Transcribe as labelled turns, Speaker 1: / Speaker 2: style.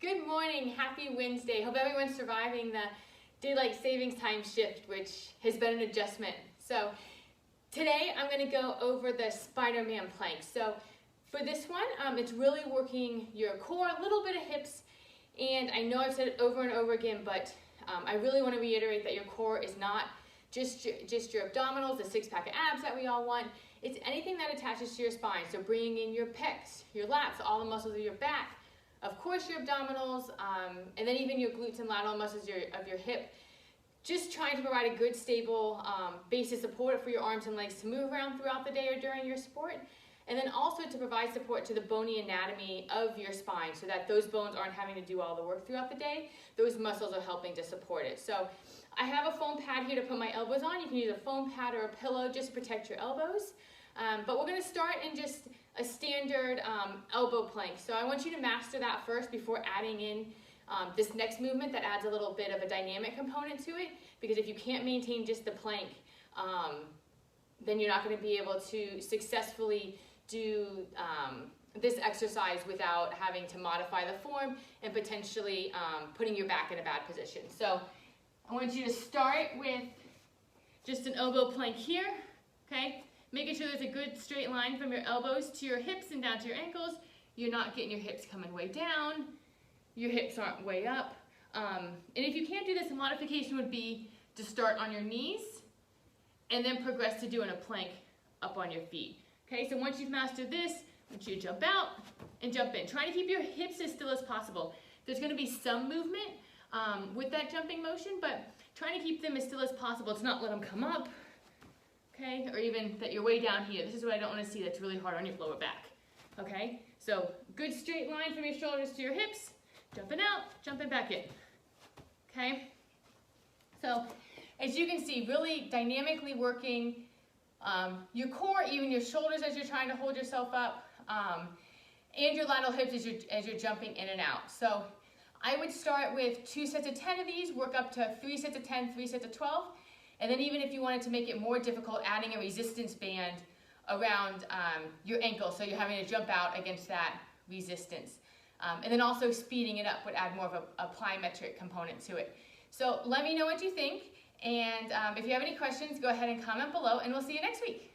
Speaker 1: Good morning, happy Wednesday. Hope everyone's surviving the daylight savings time shift, which has been an adjustment. So today I'm going to go over the Spider-Man plank. So for this one, it's really working your core, a little bit of hips, and I know I've said it over and over again, but I really want to reiterate that your core is not just your abdominals, the six-pack of abs that we all want. It's anything that attaches to your spine. So bringing in your pecs, your lats, all the muscles of your back, of course your abdominals, and then even your glutes and lateral muscles of your hip. Just trying to provide a good, stable base of support for your arms and legs to move around throughout the day or during your sport. And then also to provide support to the bony anatomy of your spine so that those bones aren't having to do all the work throughout the day. Those muscles are helping to support it. So I have a foam pad here to put my elbows on. You can use a foam pad or a pillow just to protect your elbows. But we're going to start in just a standard elbow plank. So I want you to master that first before adding in this next movement that adds a little bit of a dynamic component to it. Because if you can't maintain just the plank, then you're not going to be able to successfully do this exercise without having to modify the form and potentially putting your back in a bad position. So I want you to start with just an elbow plank here, okay? Making sure there's a good straight line from your elbows to your hips and down to your ankles. You're not getting your hips coming way down. Your hips aren't way up. And if you can't do this, a modification would be to start on your knees and then progress to doing a plank up on your feet. Okay, so once you've mastered this, I want you to jump out and jump in. Try to keep your hips as still as possible. There's going to be some movement with that jumping motion, but trying to keep them as still as possible to not let them come up, okay, or even that you're way down here. This is what I don't want to see. That's really hard on your lower back, okay? So good straight line from your shoulders to your hips, jumping out, jumping back in, okay? So as you can see, really dynamically working your core, even your shoulders as you're trying to hold yourself up, and your lateral hips as you're jumping in and out. So I would start with 2 sets of 10 of these, work up to 3 sets of 10, 3 sets of 12, and then even if you wanted to make it more difficult, adding a resistance band around your ankle, so you're having to jump out against that resistance. And then also speeding it up would add more of a plyometric component to it. So let me know what you think. And if you have any questions, go ahead and comment below, and we'll see you next week.